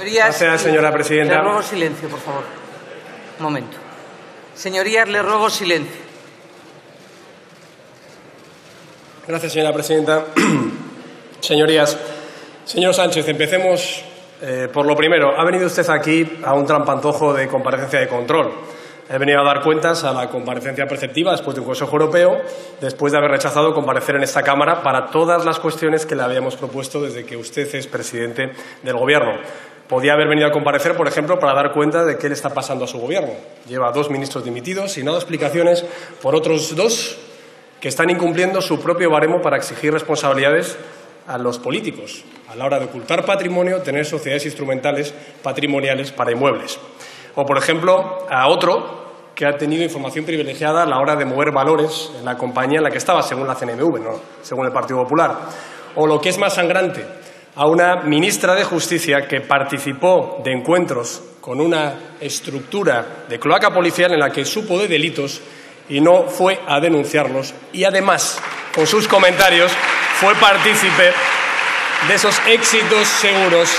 Señorías, gracias, señora presidenta. Le ruego silencio, por favor. Un momento. Señorías, le ruego silencio. Gracias, señora presidenta. Señorías, señor Sánchez, empecemos por lo primero. Ha venido usted aquí a un trampantojo de comparecencia de control. He venido a dar cuentas a la comparecencia preceptiva después de un Consejo Europeo, después de haber rechazado comparecer en esta Cámara para todas las cuestiones que le habíamos propuesto desde que usted es presidente del Gobierno. Podía haber venido a comparecer, por ejemplo, para dar cuenta de qué le está pasando a su Gobierno. Lleva 2 ministros dimitidos y no ha dado explicaciones por otros 2 que están incumpliendo su propio baremo para exigir responsabilidades a los políticos a la hora de ocultar patrimonio, tener sociedades instrumentales patrimoniales para inmuebles. O, por ejemplo, a otro que ha tenido información privilegiada a la hora de mover valores en la compañía en la que estaba, según la CNMV, no según el Partido Popular. O, lo que es más sangrante, a una ministra de Justicia que participó de encuentros con una estructura de cloaca policial en la que supo de delitos y no fue a denunciarlos. Y, además, con sus comentarios, fue partícipe de esos éxitos seguros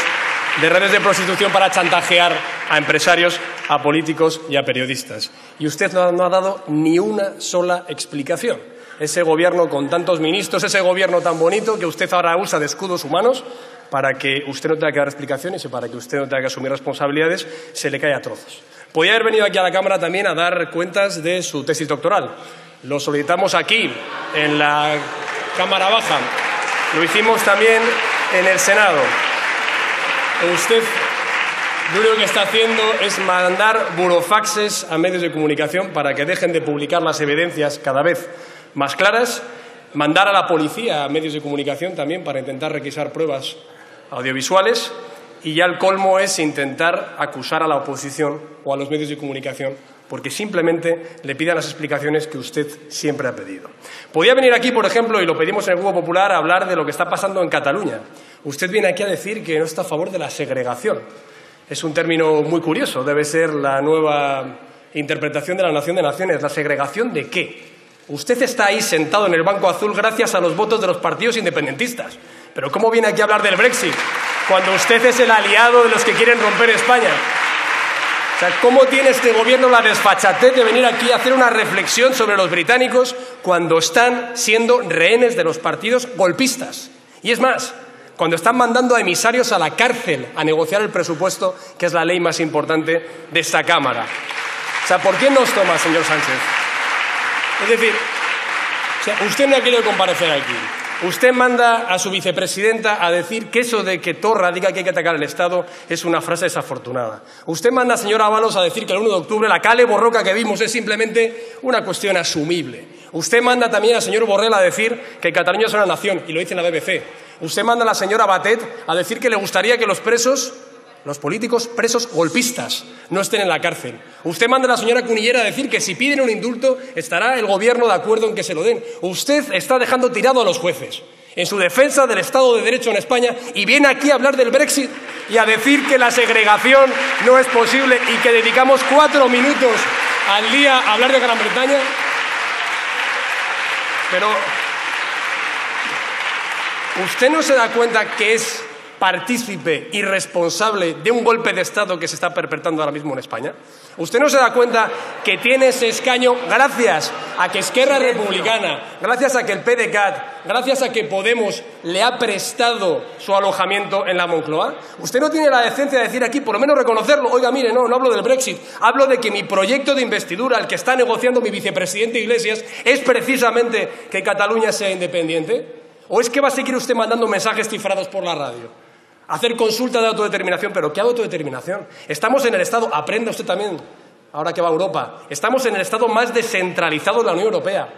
de redes de prostitución para chantajear a empresarios, a políticos y a periodistas. Y usted no ha dado ni una sola explicación. Ese Gobierno con tantos ministros, ese Gobierno tan bonito que usted ahora usa de escudos humanos para que usted no tenga que dar explicaciones y para que usted no tenga que asumir responsabilidades, se le cae a trozos. Podía haber venido aquí a la Cámara también a dar cuentas de su tesis doctoral. Lo solicitamos aquí, en la Cámara Baja. Lo hicimos también en el Senado. Usted lo único que está haciendo es mandar burofaxes a medios de comunicación para que dejen de publicar las evidencias cada vez más claras, mandar a la policía a medios de comunicación también para intentar requisar pruebas audiovisuales, y ya el colmo es intentar acusar a la oposición o a los medios de comunicación porque simplemente le pidan las explicaciones que usted siempre ha pedido. Podía venir aquí, por ejemplo, y lo pedimos en el Grupo Popular, a hablar de lo que está pasando en Cataluña. Usted viene aquí a decir que no está a favor de la segregación. Es un término muy curioso, debe ser la nueva interpretación de la nación de naciones. ¿La segregación de qué? Usted está ahí sentado en el banco azul gracias a los votos de los partidos independentistas. Pero ¿cómo viene aquí a hablar del Brexit cuando usted es el aliado de los que quieren romper España? O sea, ¿cómo tiene este Gobierno la desfachatez de venir aquí a hacer una reflexión sobre los británicos cuando están siendo rehenes de los partidos golpistas? Y es más, cuando están mandando a emisarios a la cárcel a negociar el presupuesto, que es la ley más importante de esta Cámara. O sea, ¿por qué nos toma, señor Sánchez? Es decir, usted no ha querido comparecer aquí. Usted manda a su vicepresidenta a decir que eso de que Torra diga que hay que atacar al Estado es una frase desafortunada. Usted manda a señor Ábalos a decir que el 1 de octubre la cale borroca que vimos es simplemente una cuestión asumible. Usted manda también al señor Borrell a decir que Cataluña es una nación, y lo dice en la BBC. Usted manda a la señora Batet a decir que le gustaría que los políticos presos golpistas no estén en la cárcel. Usted manda a la señora Cunillera a decir que si piden un indulto estará el Gobierno de acuerdo en que se lo den. Usted está dejando tirado a los jueces en su defensa del Estado de Derecho en España y viene aquí a hablar del Brexit y a decir que la segregación no es posible y que dedicamos 4 minutos al día a hablar de Gran Bretaña. Pero ¿usted no se da cuenta que es partícipe y responsable de un golpe de Estado que se está perpetrando ahora mismo en España? ¿Usted no se da cuenta que tiene ese escaño gracias a que Esquerra Republicana, gracias a que el PDeCAT, gracias a que Podemos le ha prestado su alojamiento en la Moncloa? Usted no tiene la decencia de decir aquí, por lo menos reconocerlo. Oiga, mire, no hablo del Brexit, hablo de que mi proyecto de investidura, el que está negociando mi vicepresidente Iglesias, es precisamente que Cataluña sea independiente. ¿O es que va a seguir usted mandando mensajes cifrados por la radio? Hacer consulta de autodeterminación. ¿Pero qué autodeterminación? Estamos en el Estado, aprenda usted también, ahora que va a Europa, estamos en el Estado más descentralizado de la Unión Europea.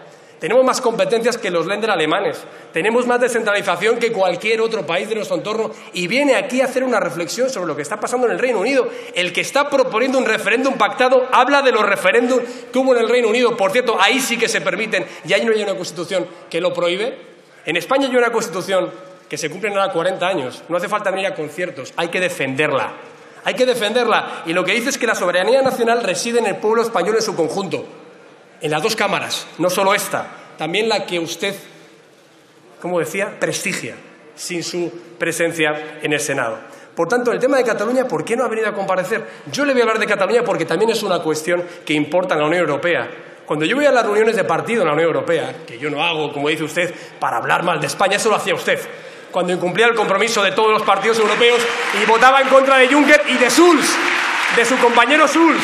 Tenemos más competencias que los Länder alemanes. Tenemos más descentralización que cualquier otro país de nuestro entorno. Y viene aquí a hacer una reflexión sobre lo que está pasando en el Reino Unido. El que está proponiendo un referéndum pactado habla de los referéndums que hubo en el Reino Unido. Por cierto, ahí sí que se permiten y ahí no hay una Constitución que lo prohíbe. En España hay una Constitución que se cumplen ahora 40 años. No hace falta venir a conciertos, hay que defenderla. Hay que defenderla. Y lo que dice es que la soberanía nacional reside en el pueblo español en su conjunto. En las 2 cámaras, no solo esta, también la que usted, como decía, prestigia, sin su presencia en el Senado. Por tanto, el tema de Cataluña, ¿por qué no ha venido a comparecer? Yo le voy a hablar de Cataluña porque también es una cuestión que importa en la Unión Europea. Cuando yo voy a las reuniones de partido en la Unión Europea, que yo no hago, como dice usted, para hablar mal de España, eso lo hacía usted, cuando incumplía el compromiso de todos los partidos europeos y votaba en contra de Juncker y de Schulz, de su compañero Schulz.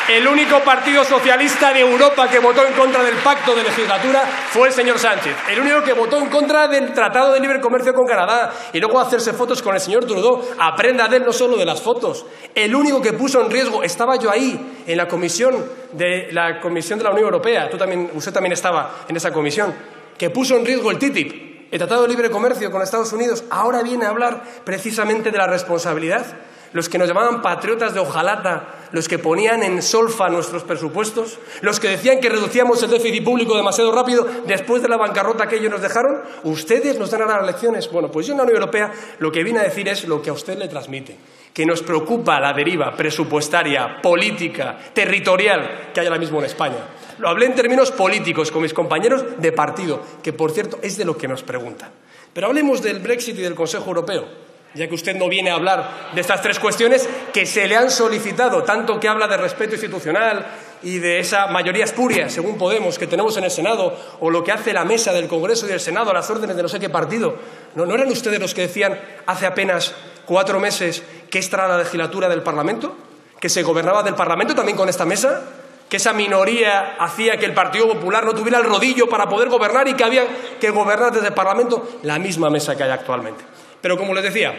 El único partido socialista de Europa que votó en contra del pacto de legislatura fue el señor Sánchez. El único que votó en contra del Tratado de Libre Comercio con Canadá y luego hacerse fotos con el señor Trudeau. Aprenda de él, no solo de las fotos. El único que puso en riesgo, estaba yo ahí, en la comisión de la Unión Europea, usted también estaba en esa comisión, que puso en riesgo el TTIP, el Tratado de Libre Comercio con Estados Unidos. Ahora viene a hablar precisamente de la responsabilidad. Los que nos llamaban patriotas de hojalata, los que ponían en solfa nuestros presupuestos, los que decían que reducíamos el déficit público demasiado rápido después de la bancarrota que ellos nos dejaron, ¿ustedes nos dan ahora las lecciones? Bueno, pues yo en la Unión Europea lo que vine a decir es lo que a usted le transmite, que nos preocupa la deriva presupuestaria, política, territorial que hay ahora mismo en España. Lo hablé en términos políticos con mis compañeros de partido, que por cierto es de lo que nos preguntan. Pero hablemos del Brexit y del Consejo Europeo, ya que usted no viene a hablar de estas tres cuestiones que se le han solicitado, tanto que habla de respeto institucional y de esa mayoría espuria, según Podemos, que tenemos en el Senado, o lo que hace la mesa del Congreso y del Senado a las órdenes de no sé qué partido. ¿No eran ustedes los que decían hace apenas 4 meses que esta era la legislatura del Parlamento? ¿Que se gobernaba del Parlamento también con esta mesa? ¿Que esa minoría hacía que el Partido Popular no tuviera el rodillo para poder gobernar y que había que gobernar desde el Parlamento? La misma mesa que hay actualmente. Pero, como les decía,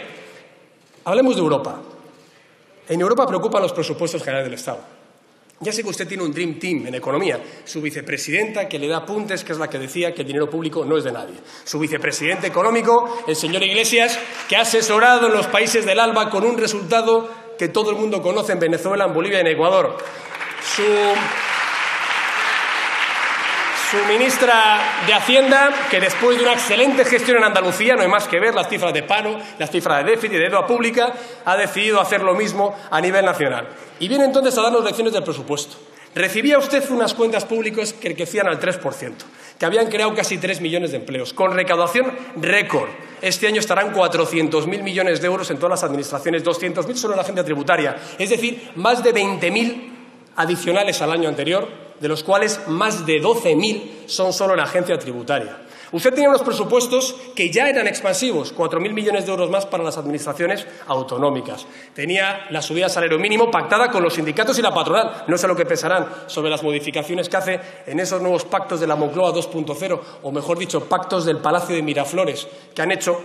hablemos de Europa. En Europa preocupan los presupuestos generales del Estado. Ya sé que usted tiene un Dream Team en economía. Su vicepresidenta, que le da apuntes, que es la que decía que el dinero público no es de nadie. Su vicepresidente económico, el señor Iglesias, que ha asesorado en los países del ALBA con un resultado que todo el mundo conoce en Venezuela, en Bolivia y en Ecuador. Su ministra de Hacienda, que después de una excelente gestión en Andalucía, no hay más que ver las cifras de paro, las cifras de déficit, de deuda pública, ha decidido hacer lo mismo a nivel nacional. Y viene entonces a darnos lecciones del presupuesto. Recibía usted unas cuentas públicas que crecían al 3%, que habían creado casi 3 millones de empleos, con recaudación récord. Este año estarán 400.000 millones de euros en todas las administraciones, 200.000 solo en la agencia tributaria, es decir, más de 20.000 adicionales al año anterior, de los cuales más de 12.000 son solo en la agencia tributaria. Usted tenía unos presupuestos que ya eran expansivos, 4.000 millones de euros más para las administraciones autonómicas. Tenía la subida del salario mínimo pactada con los sindicatos y la patronal. No sé lo que pensarán sobre las modificaciones que hace en esos nuevos pactos de la Moncloa 2.0, o mejor dicho, pactos del Palacio de Miraflores, que han hecho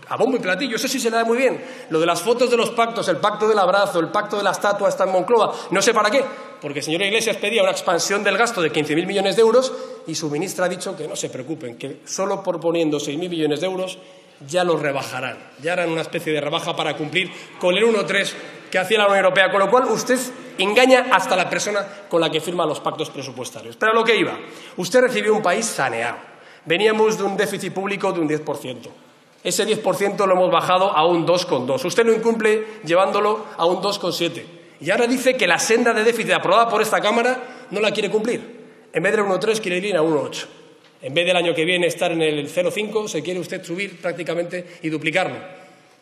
a bombo y platillo. Eso sí se le da muy bien. Lo de las fotos de los pactos, el pacto del abrazo, el pacto de la estatua está en Moncloa, no sé para qué, porque el señor Iglesias pedía una expansión del gasto de 15.000 millones de euros y su ministra ha dicho que no se preocupen, que solo proponiendo 6.000 millones de euros ya los rebajarán. Ya harán una especie de rebaja para cumplir con el 1,3 que hacía la Unión Europea, con lo cual usted engaña hasta la persona con la que firma los pactos presupuestarios. Pero a lo que iba, usted recibió un país saneado. Veníamos de un déficit público de un 10%. Ese 10% lo hemos bajado a un 2,2. Usted lo incumple llevándolo a un 2,7. Y ahora dice que la senda de déficit aprobada por esta Cámara no la quiere cumplir. En vez del 1,3 quiere ir a 1,8. En vez del año que viene estar en el 0,5, se quiere usted subir prácticamente y duplicarlo.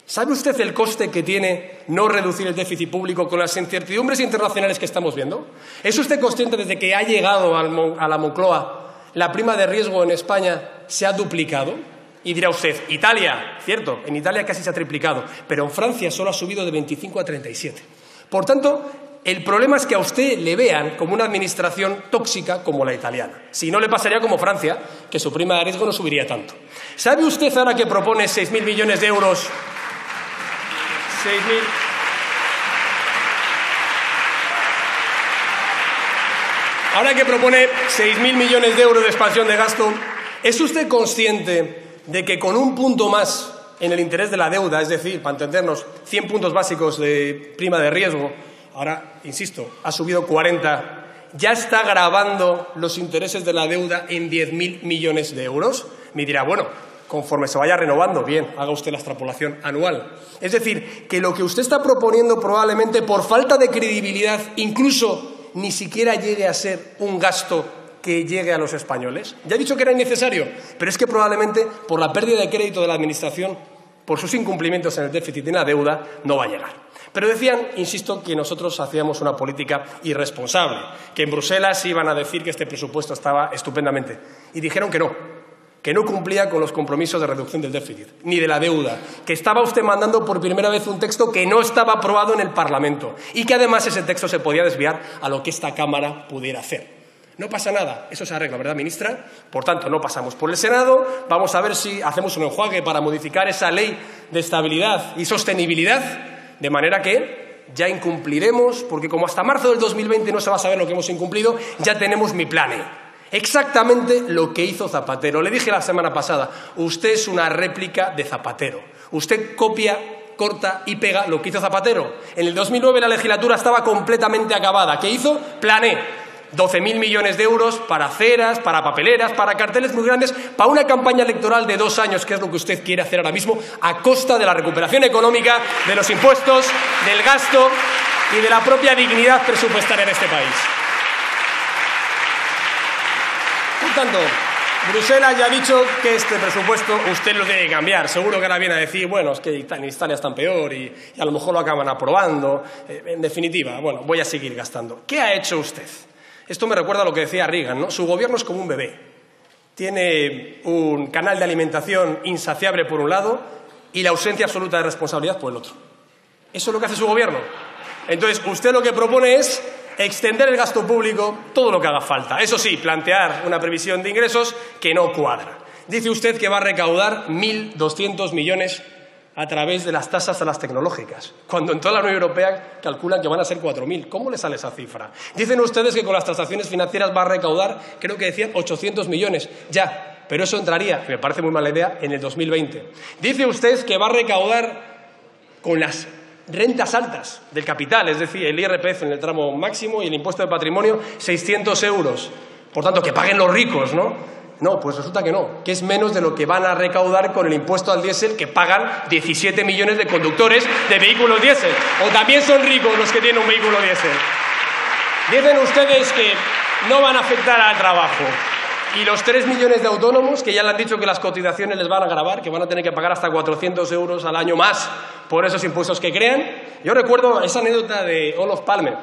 ¿Sabe usted el coste que tiene no reducir el déficit público con las incertidumbres internacionales que estamos viendo? ¿Es usted consciente desde que ha llegado a la Moncloa la prima de riesgo en España se ha duplicado? Y dirá usted, Italia, cierto, en Italia casi se ha triplicado, pero en Francia solo ha subido de 25 a 37. Por tanto, el problema es que a usted le vean como una administración tóxica como la italiana. Si no, le pasaría como Francia, que su prima de riesgo no subiría tanto. ¿Sabe usted ahora que propone 6.000 millones de euros? 6.000... Ahora que propone 6.000 millones de euros de expansión de gasto, ¿es usted consciente de que con un punto más en el interés de la deuda, es decir, para entendernos, 100 puntos básicos de prima de riesgo, ahora, insisto, ha subido 40, ya está gravando los intereses de la deuda en 10.000 millones de euros? Me dirá, bueno, conforme se vaya renovando, bien, haga usted la extrapolación anual. Es decir, que lo que usted está proponiendo probablemente por falta de credibilidad, incluso ni siquiera llegue a ser un gasto que llegue a los españoles. Ya he dicho que era innecesario, pero es que probablemente por la pérdida de crédito de la Administración por sus incumplimientos en el déficit y en la deuda, no va a llegar. Pero decían, insisto, que nosotros hacíamos una política irresponsable, que en Bruselas iban a decir que este presupuesto estaba estupendamente. Y dijeron que no cumplía con los compromisos de reducción del déficit, ni de la deuda, que estaba usted mandando por primera vez un texto que no estaba aprobado en el Parlamento y que además ese texto se podía desviar a lo que esta Cámara pudiera hacer. No pasa nada, eso se arregla, ¿verdad, ministra? Por tanto, no pasamos por el Senado, vamos a ver si hacemos un enjuague para modificar esa ley de estabilidad y sostenibilidad, de manera que ya incumpliremos, porque como hasta marzo del 2020 no se va a saber lo que hemos incumplido, ya tenemos mi plan E. Exactamente lo que hizo Zapatero. Le dije la semana pasada, usted es una réplica de Zapatero. Usted copia, corta y pega lo que hizo Zapatero. En el 2009 la legislatura estaba completamente acabada. ¿Qué hizo? Plan E. 12.000 millones de euros para aceras, para papeleras, para carteles muy grandes, para una campaña electoral de 2 años, que es lo que usted quiere hacer ahora mismo, a costa de la recuperación económica, de los impuestos, del gasto y de la propia dignidad presupuestaria de este país. Por tanto, Bruselas ya ha dicho que este presupuesto usted lo tiene que cambiar. Seguro que ahora viene a decir, bueno, es que en Italia están peor y a lo mejor lo acaban aprobando. En definitiva, bueno, voy a seguir gastando. ¿Qué ha hecho usted? Esto me recuerda a lo que decía Reagan, ¿no? Su gobierno es como un bebé. Tiene un canal de alimentación insaciable por un lado y la ausencia absoluta de responsabilidad por el otro. Eso es lo que hace su gobierno. Entonces, usted lo que propone es extender el gasto público todo lo que haga falta. Eso sí, plantear una previsión de ingresos que no cuadra. Dice usted que va a recaudar 1.200 millones a través de las tasas a las tecnológicas, cuando en toda la Unión Europea calculan que van a ser 4.000. ¿Cómo le sale esa cifra? Dicen ustedes que con las transacciones financieras va a recaudar, creo que decían 800 millones. Ya, pero eso entraría, me parece muy mala idea, en el 2020. Dice usted que va a recaudar con las rentas altas del capital, es decir, el IRPF en el tramo máximo y el impuesto de patrimonio, 600 euros. Por tanto, que paguen los ricos, ¿no? No, pues resulta que no, que es menos de lo que van a recaudar con el impuesto al diésel que pagan 17 millones de conductores de vehículos diésel. O también son ricos los que tienen un vehículo diésel. Dicen ustedes que no van a afectar al trabajo. Y los 3 millones de autónomos, que ya le han dicho que las cotizaciones les van a gravar, que van a tener que pagar hasta 400 euros al año más por esos impuestos que crean. Yo recuerdo esa anécdota de Olof Palme,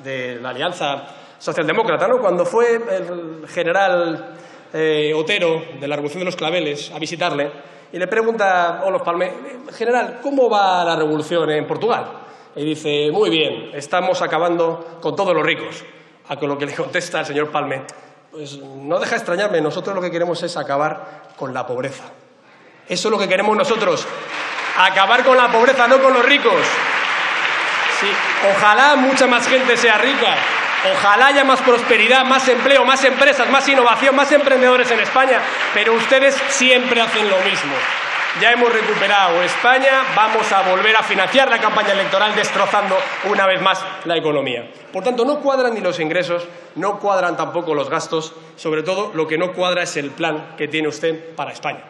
de la Alianza Socialdemócrata, ¿no? Cuando fue el general Otero, de la Revolución de los Claveles, a visitarle, y le pregunta a Olof Palme, general, ¿cómo va la revolución en Portugal? Y dice, muy bien, estamos acabando con todos los ricos. A lo que le contesta el señor Palme, pues no deja de extrañarme, nosotros lo que queremos es acabar con la pobreza. Eso es lo que queremos nosotros, acabar con la pobreza, no con los ricos. Sí, ojalá mucha más gente sea rica. Ojalá haya más prosperidad, más empleo, más empresas, más innovación, más emprendedores en España, pero ustedes siempre hacen lo mismo. Ya hemos recuperado España, vamos a volver a financiar la campaña electoral destrozando una vez más la economía. Por tanto, no cuadran ni los ingresos, no cuadran tampoco los gastos, sobre todo lo que no cuadra es el plan que tiene usted para España.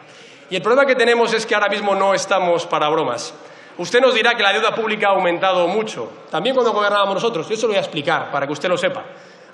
Y el problema que tenemos es que ahora mismo no estamos para bromas. Usted nos dirá que la deuda pública ha aumentado mucho, también cuando gobernábamos nosotros. Yo se lo voy a explicar para que usted lo sepa.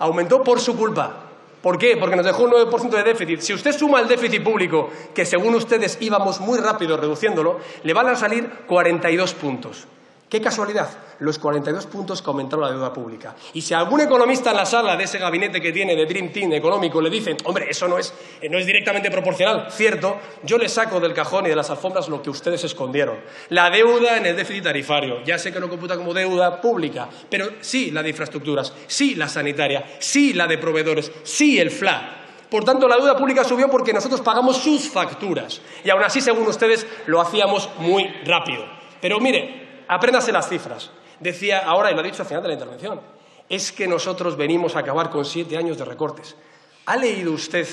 Aumentó por su culpa. ¿Por qué? Porque nos dejó un 9% de déficit. Si usted suma el déficit público, que según ustedes íbamos muy rápido reduciéndolo, le van a salir 42 puntos. ¡Qué casualidad! Los 42 puntos que aumentaron la deuda pública. Y si algún economista en la sala de ese gabinete que tiene de Dream Team económico le dice, hombre, eso no es directamente proporcional, cierto, yo le saco del cajón y de las alfombras lo que ustedes escondieron. La deuda en el déficit tarifario. Ya sé que no computa como deuda pública, pero sí la de infraestructuras, sí la sanitaria, sí la de proveedores, sí el FLA. Por tanto, la deuda pública subió porque nosotros pagamos sus facturas. Y aún así, según ustedes, lo hacíamos muy rápido. Pero mire, apréndase las cifras. Decía ahora, y lo ha dicho al final de la intervención, es que nosotros venimos a acabar con 7 años de recortes. ¿Ha leído usted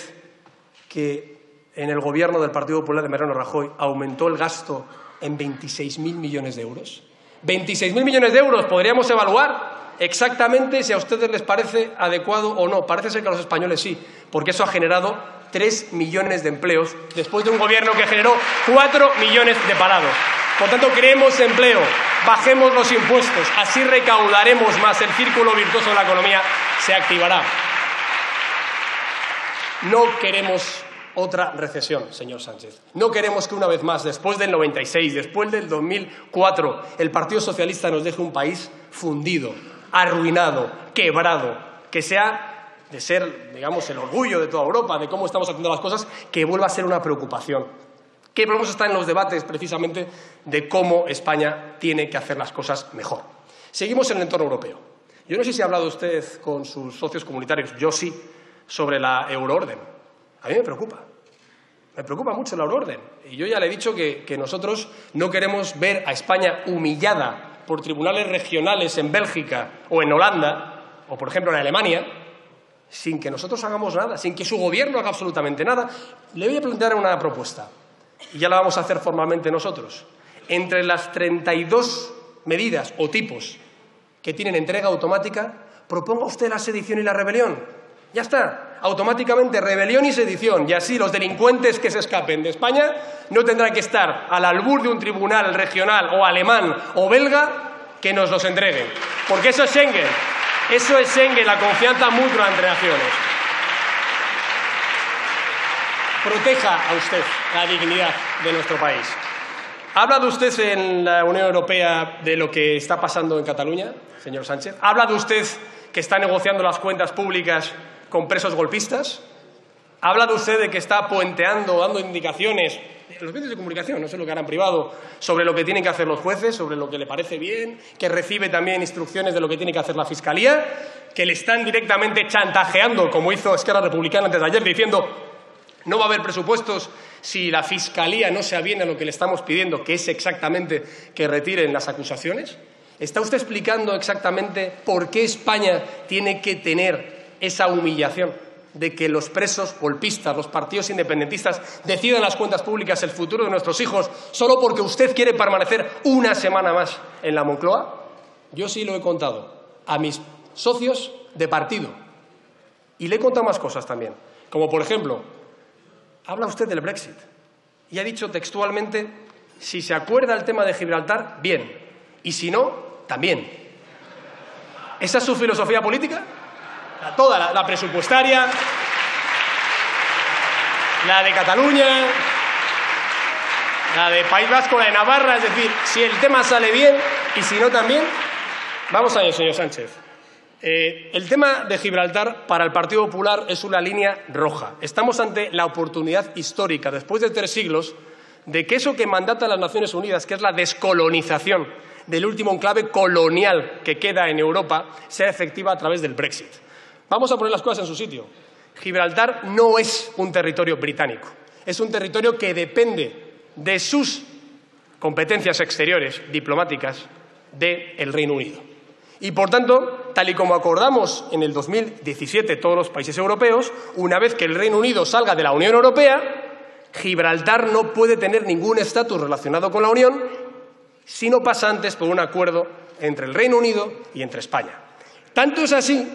que en el gobierno del Partido Popular de Mariano Rajoy aumentó el gasto en 26.000 millones de euros? 26.000 millones de euros podríamos evaluar exactamente si a ustedes les parece adecuado o no. Parece ser que a los españoles sí, porque eso ha generado 3 millones de empleos después de un gobierno que generó 4 millones de parados. Por tanto, creemos empleo, bajemos los impuestos, así recaudaremos más, el círculo virtuoso de la economía se activará. No queremos otra recesión, señor Sánchez. No queremos que una vez más, después del 96, después del 2004, el Partido Socialista nos deje un país fundido, arruinado, quebrado, que sea de ser, digamos, el orgullo de toda Europa, de cómo estamos haciendo las cosas, que vuelva a ser una preocupación. Que volvemos a estar en los debates, precisamente, de cómo España tiene que hacer las cosas mejor. Seguimos en el entorno europeo. Yo no sé si ha hablado usted con sus socios comunitarios, yo sí, sobre la euroorden. A mí me preocupa mucho la euroorden. Y yo ya le he dicho que nosotros no queremos ver a España humillada por tribunales regionales en Bélgica o en Holanda, o por ejemplo en Alemania, sin que nosotros hagamos nada, sin que su gobierno haga absolutamente nada. Le voy a plantear una propuesta, y ya la vamos a hacer formalmente nosotros. Entre las 32 medidas o tipos que tienen entrega automática, proponga usted la sedición y la rebelión. Ya está, automáticamente rebelión y sedición, y así los delincuentes que se escapen de España no tendrán que estar al albur de un tribunal regional o alemán o belga que nos los entreguen. Porque eso es Schengen, la confianza mutua entre naciones. Proteja a usted la dignidad de nuestro país. ¿Ha hablado usted en la Unión Europea de lo que está pasando en Cataluña, señor Sánchez? ¿Ha hablado usted que está negociando las cuentas públicas con presos golpistas? ¿Ha hablado usted de que está puenteando, dando indicaciones en los medios de comunicación, no sé lo que harán privado, sobre lo que tienen que hacer los jueces, sobre lo que le parece bien, que recibe también instrucciones de lo que tiene que hacer la Fiscalía, que le están directamente chantajeando, como hizo Esquerra Republicana antes de ayer, diciendo no va a haber presupuestos si la Fiscalía no se aviene a lo que le estamos pidiendo, que es exactamente que retiren las acusaciones? ¿Está usted explicando exactamente por qué España tiene que tener esa humillación de que los presos golpistas, los partidos independentistas, decidan las cuentas públicas, el futuro de nuestros hijos, solo porque usted quiere permanecer una semana más en la Moncloa? Yo sí lo he contado a mis socios de partido. Y le he contado más cosas también, como por ejemplo, habla usted del Brexit y ha dicho textualmente, si se acuerda el tema de Gibraltar, bien, y si no, también. ¿Esa es su filosofía política? Toda la presupuestaria, la de Cataluña, la de País Vasco, la de Navarra, es decir, si el tema sale bien y si no también. Vamos a ello, señor Sánchez. El tema de Gibraltar para el Partido Popular es una línea roja. Estamos ante la oportunidad histórica, después de 3 siglos, de que eso que mandata las Naciones Unidas, que es la descolonización del último enclave colonial que queda en Europa, sea efectiva a través del Brexit. Vamos a poner las cosas en su sitio. Gibraltar no es un territorio británico. Es un territorio que depende de sus competencias exteriores, diplomáticas, del Reino Unido. Y, por tanto, tal y como acordamos en el 2017 todos los países europeos, una vez que el Reino Unido salga de la Unión Europea, Gibraltar no puede tener ningún estatus relacionado con la Unión si no pasa antes por un acuerdo entre el Reino Unido y entre España. Tanto es así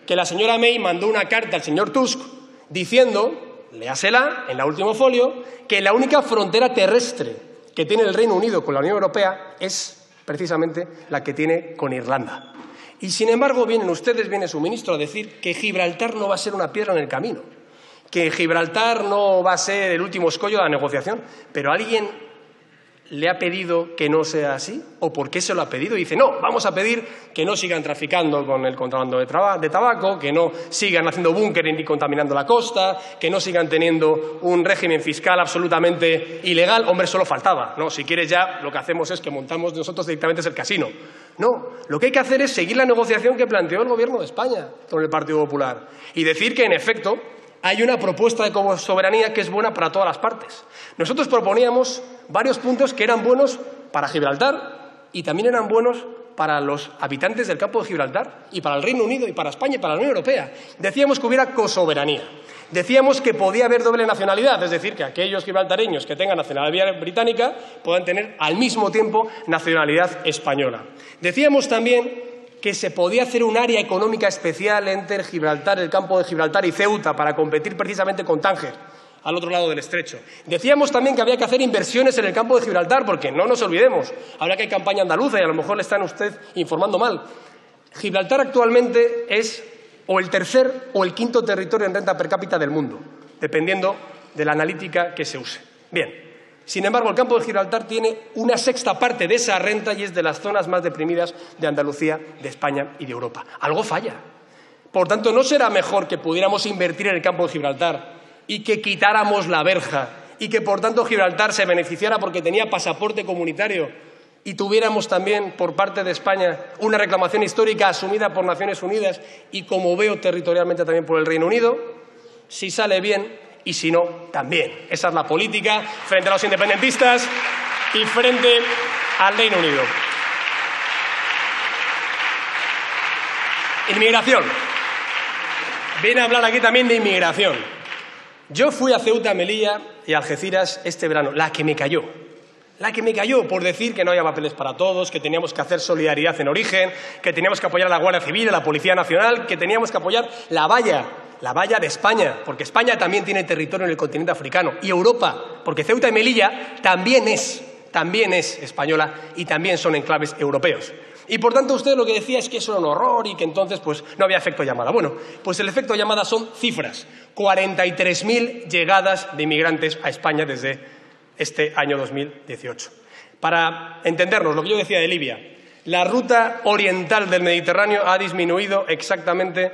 que la señora May mandó una carta al señor Tusk diciendo, léasela en el último folio, que la única frontera terrestre que tiene el Reino Unido con la Unión Europea es precisamente la que tiene con Irlanda. Y sin embargo viene su ministro a decir que Gibraltar no va a ser una piedra en el camino, que Gibraltar no va a ser el último escollo de la negociación. Pero ¿alguien le ha pedido que no sea así? ¿O por qué se lo ha pedido? Y dice, no, vamos a pedir que no sigan traficando con el contrabando de tabaco, que no sigan haciendo búnkeres y contaminando la costa, que no sigan teniendo un régimen fiscal absolutamente ilegal. Hombre, solo faltaba, ¿no? Si quieres ya, lo que hacemos es que montamos nosotros directamente el casino. No, lo que hay que hacer es seguir la negociación que planteó el Gobierno de España con el Partido Popular y decir que, en efecto, hay una propuesta de soberanía que es buena para todas las partes. Nosotros proponíamos varios puntos que eran buenos para Gibraltar y también eran buenos para los habitantes del campo de Gibraltar y para el Reino Unido y para España y para la Unión Europea. Decíamos que hubiera cosoberanía. Decíamos que podía haber doble nacionalidad, es decir, que aquellos gibraltareños que tengan nacionalidad británica puedan tener al mismo tiempo nacionalidad española. Decíamos también que se podía hacer un área económica especial entre Gibraltar, el campo de Gibraltar y Ceuta para competir precisamente con Tánger, al otro lado del estrecho. Decíamos también que había que hacer inversiones en el campo de Gibraltar, porque no nos olvidemos, ahora que hay campaña andaluza y a lo mejor le están usted informando mal, Gibraltar actualmente es o el tercer o el quinto territorio en renta per cápita del mundo, dependiendo de la analítica que se use. Bien, sin embargo, el campo de Gibraltar tiene una sexta parte de esa renta y es de las zonas más deprimidas de Andalucía, de España y de Europa. Algo falla. Por tanto, ¿no será mejor que pudiéramos invertir en el campo de Gibraltar y que quitáramos la verja y que, por tanto, Gibraltar se beneficiara porque tenía pasaporte comunitario y tuviéramos también, por parte de España, una reclamación histórica asumida por Naciones Unidas y, como veo, territorialmente también por el Reino Unido? Si sale bien y si no, también. Esa es la política frente a los independentistas y frente al Reino Unido. Inmigración. Viene a hablar aquí también de inmigración. Yo fui a Ceuta, Melilla y Algeciras este verano, la que me cayó por decir que no había papeles para todos, que teníamos que hacer solidaridad en origen, que teníamos que apoyar a la Guardia Civil, a la Policía Nacional, que teníamos que apoyar la valla de España, porque España también tiene territorio en el continente africano, y Europa, porque Ceuta y Melilla también es española y también son enclaves europeos. Y por tanto usted lo que decía es que eso era un horror y que entonces pues no había efecto llamada. Bueno, pues el efecto llamada son cifras. 43.000 llegadas de inmigrantes a España desde este año 2018. Para entendernos, lo que yo decía de Libia, la ruta oriental del Mediterráneo ha disminuido exactamente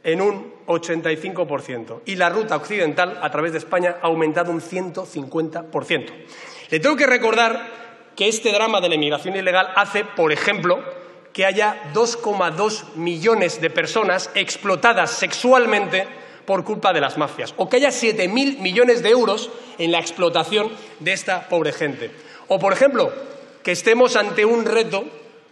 en un 85% y la ruta occidental a través de España ha aumentado un 150%. Le tengo que recordar que este drama de la inmigración ilegal hace, por ejemplo, que haya 2,2 millones de personas explotadas sexualmente por culpa de las mafias, o que haya 7.000 millones de euros en la explotación de esta pobre gente. O, por ejemplo, que estemos ante un reto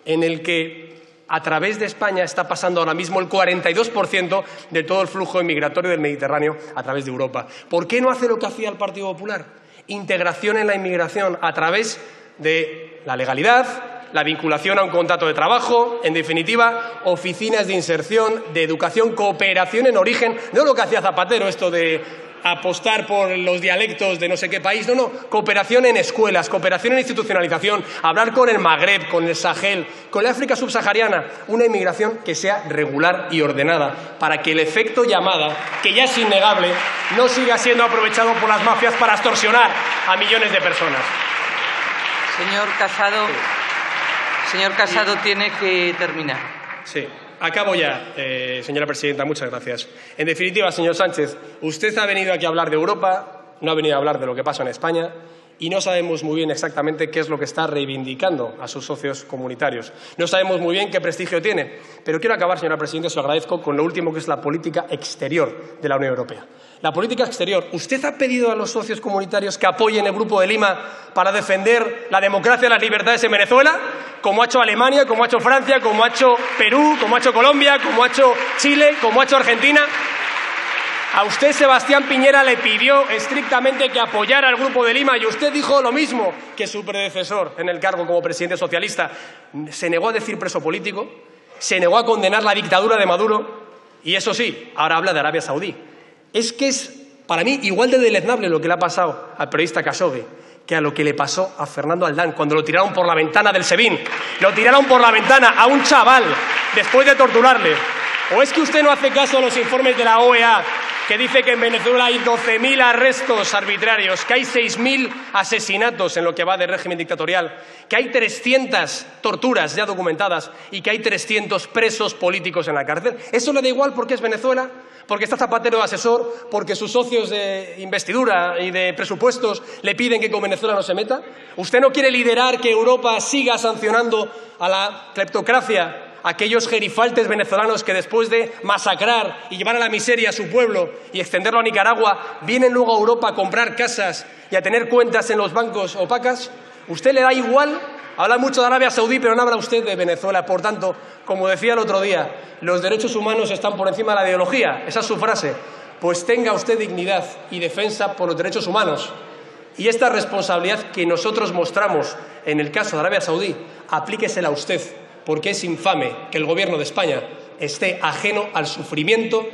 en el que a través de España está pasando ahora mismo el 42% de todo el flujo migratorio del Mediterráneo a través de Europa. ¿Por qué no hace lo que hacía el Partido Popular? Integración en la inmigración a través de la legalidad, la vinculación a un contrato de trabajo, en definitiva, oficinas de inserción, de educación, cooperación en origen, no lo que hacía Zapatero, esto de apostar por los dialectos de no sé qué país, no, cooperación en escuelas, cooperación en institucionalización, hablar con el Magreb, con el Sahel, con la África subsahariana, una inmigración que sea regular y ordenada, para que el efecto llamada, que ya es innegable, no siga siendo aprovechado por las mafias para extorsionar a millones de personas. Señor Casado, tiene que terminar. Sí, acabo ya, señora presidenta, muchas gracias. En definitiva, señor Sánchez, usted ha venido aquí a hablar de Europa, no ha venido a hablar de lo que pasa en España y no sabemos muy bien exactamente qué es lo que está reivindicando a sus socios comunitarios. No sabemos muy bien qué prestigio tiene, pero quiero acabar, señora presidenta, se lo agradezco, con lo último que es la política exterior de la Unión Europea. La política exterior. ¿Usted ha pedido a los socios comunitarios que apoyen el Grupo de Lima para defender la democracia y las libertades en Venezuela? Como ha hecho Alemania, como ha hecho Francia, como ha hecho Perú, como ha hecho Colombia, como ha hecho Chile, como ha hecho Argentina. A usted Sebastián Piñera le pidió estrictamente que apoyara al Grupo de Lima y usted dijo lo mismo que su predecesor en el cargo como presidente socialista. Se negó a decir preso político, se negó a condenar la dictadura de Maduro y, eso sí, ahora habla de Arabia Saudí. Es que es, para mí, igual de deleznable lo que le ha pasado al periodista Khashoggi que a lo que le pasó a Fernando Aldán cuando lo tiraron por la ventana del SEBIN. Lo tiraron por la ventana a un chaval después de torturarle. ¿O es que usted no hace caso a los informes de la OEA que dice que en Venezuela hay 12.000 arrestos arbitrarios, que hay 6.000 asesinatos en lo que va de régimen dictatorial, que hay 300 torturas ya documentadas y que hay 300 presos políticos en la cárcel? ¿Eso le da igual porque es Venezuela? ¿Porque está Zapatero de asesor? ¿Porque sus socios de investidura y de presupuestos le piden que con Venezuela no se meta? ¿Usted no quiere liderar que Europa siga sancionando a la cleptocracia, a aquellos gerifaltes venezolanos que después de masacrar y llevar a la miseria a su pueblo y extenderlo a Nicaragua, vienen luego a Europa a comprar casas y a tener cuentas en los bancos opacas? ¿Usted le da igual? Habla mucho de Arabia Saudí, pero no habla usted de Venezuela. Por tanto, como decía el otro día, los derechos humanos están por encima de la ideología. Esa es su frase. Pues tenga usted dignidad y defensa por los derechos humanos. Y esta responsabilidad que nosotros mostramos en el caso de Arabia Saudí, aplíquesela a usted, porque es infame que el Gobierno de España esté ajeno al sufrimiento